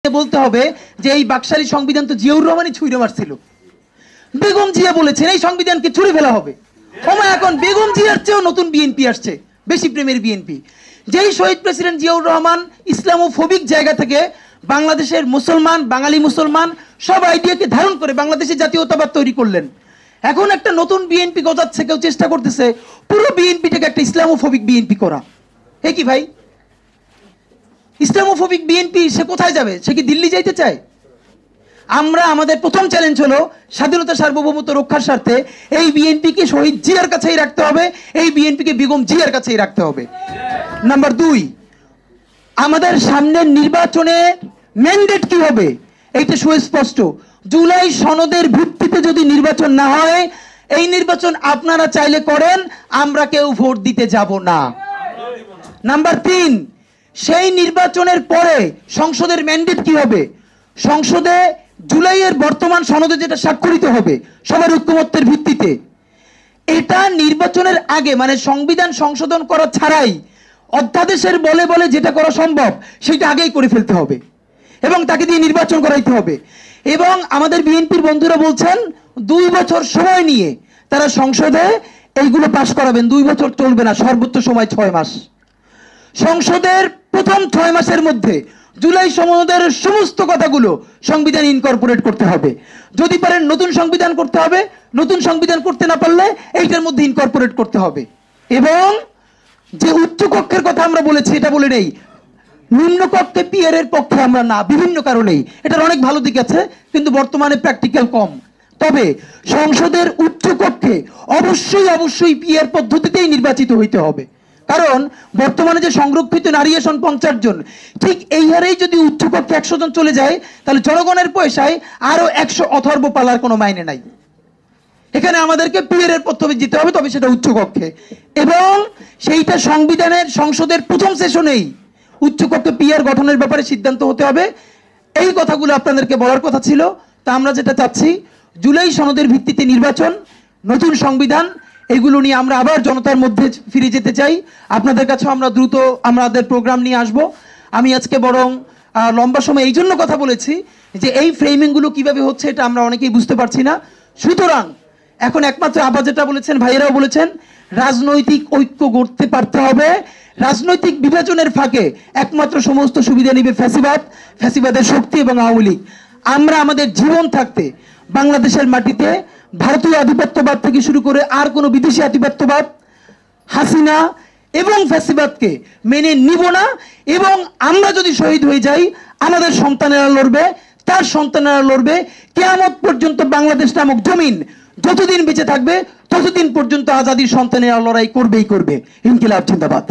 বলতে হবে যে এই বাকশালী সংবিধান তো জিয়াউর রহমানই ছুঁড়ে মারছিল। বেগম জিয়া বলেছেন এই সংবিধানকে ছুঁড়ে ফেলা হবে। এখন বেগম জিয়ার চেয়েও নতুন বিএনপি আসছে, বেশি প্রেমের বিএনপি। যেই শহীদ প্রেসিডেন্ট জিয়াউর রহমান ইসলামোফোবিক জায়গা থেকে বাংলাদেশের মুসলমান, বাঙালি মুসলমান সব আইডিয়াকে ধারণ করে বাংলাদেশের জাতীয়তাবাদ তৈরি করলেন। এখন একটা নতুন বিএনপি গজাচ্ছে, কেউ চেষ্টা করতেছে পুরো বিএনপিটাকে একটা ইসলামোফোবিক বিএনপি করা। এ কি ভাই, ইসলামোফোবিক বিএনপি সে কোথায় যাবে? সে কি দিল্লি যাইতে চায়? আমরা আমাদের প্রথম চ্যালেঞ্জ হলো স্বাধীনতা সার্বভৌমত্ব রক্ষার স্বার্থে এই বিএনপিকে শহীদ জিয়ার কাছেই রাখতে হবে, এই বিএনপিকে বেগম জিয়ার কাছেই রাখতে হবে। নাম্বার 2, আমাদের সামনের নির্বাচনের ম্যান্ডেট কি হবে এইটা সুস্পষ্ট। জুলাই সনদের ভিত্তিতে যদি নির্বাচন না হয়, এই নির্বাচন আপনারা চাইলে করেন, আমরা কেউ ভোট দিতে যাব না। নাম্বার 3, সেই নির্বাচনের পরে সংসদের ম্যান্ডেট কি হবে? সংসদে জুলাইয়ের বর্তমান সনদে যেটা স্বাক্ষরিত হবে সবার ঐক্যমত্যের ভিত্তিতে, এটা নির্বাচনের আগে মানে সংবিধান সংশোধন করা ছাড়াই অধ্যাদেশের বলে বলে যেটা করা সম্ভব সেটা আগেই করে ফেলতে হবে এবং তাকে দিয়ে নির্বাচন করাইতে হবে। এবং আমাদের বিএনপির বন্ধুরা বলছেন 2 বছর সময় নিয়ে তারা সংসদে এইগুলো পাশ করাবেন। 2 বছর চলবে না, সর্বোচ্চ সময় 6 মাস। সংসদের প্রথম 6 মাসের মধ্যে জুলাই সনদের সমস্ত কথাগুলো সংবিধান ইনকর্পোরেট করতে হবে। যদি পারেন নতুন সংবিধান করতে হবে, নতুন সংবিধান করতে না পারলে এইটার মধ্যে ইনকর্পোরেট করতে হবে। এবং যে উচ্চ কক্ষের কথা আমরা বলেছি এটা বলে নেই, নিম্ন কক্ষে পিয়ারের পক্ষে আমরা না, বিভিন্ন কারণেই। এটার অনেক ভালো দিক আছে কিন্তু বর্তমানে প্র্যাকটিক্যাল কম। তবে সংসদের উচ্চ কক্ষে অবশ্যই পিয়ার পদ্ধতিতেই নির্বাচিত হইতে হবে। কারণ বর্তমানে যে সংরক্ষিত নারী আসন 50 জন, ঠিক এই হারেই যদি উচ্চকক্ষে 100 জন চলে যায় তাহলে জনগণের পয়সায় আরো 100 অথর্ব পালার কোনো মাইনে নাই। এখানে আমাদেরকে পিয়ারের পদ্ধতি দিতে হবে, তবে সেটা উচ্চকক্ষে। এবং সেইটা সংসদের প্রথম সেশনেই উচ্চকক্ষে পিয়ার গঠনের ব্যাপারে সিদ্ধান্ত হতে হবে। এই কথাগুলো আপনাদেরকে বলার কথা ছিল। তা আমরা যেটা চাচ্ছি, জুলাই সনদের ভিত্তিতে নির্বাচন, নতুন সংবিধান, এগুলো নিয়ে আমরা আবার জনতার মধ্যে ফিরে যেতে চাই। আপনাদের কাছে আমরা দ্রুত আমাদের প্রোগ্রাম নিয়ে আসব। আমি আজকে বরং লম্বা সময় এই জন্য কথা বলেছি যে এই ফ্রেমিংগুলো কিভাবে হচ্ছে এটা আমরা অনেকেই বুঝতে পারছি না। সুতরাং এখন একমাত্র আবার যেটা বলেছেন, ভাইয়েরাও বলেছেন, রাজনৈতিক ঐক্য গড়তে পারতে হবে। রাজনৈতিক বিভাজনের ফাঁকে একমাত্র সমস্ত সুবিধা নিবে ফ্যাসিবাদের শক্তি এবং আওয়ামী লীগ। আমরা আমাদের জীবন থাকতে বাংলাদেশের মাটিতে ভারতীয় আধিপত্যবাদ থেকে শুরু করে আর কোনো বিদেশি আধিপত্যবাদ, হাসিনা এবং ফ্যাসিবাদকে মেনে নিব না। এবং আমরা যদি শহীদ হয়ে যাই, আমাদের সন্তানেরা লড়বে, তার সন্তানেরা লড়বে। কিয়ামত পর্যন্ত বাংলাদেশ নামক জমিন যতদিন বেঁচে থাকবে ততদিন পর্যন্ত আজাদির সন্তানেরা লড়াই করবেই করবে। ইনকিলাব জিন্দাবাদ।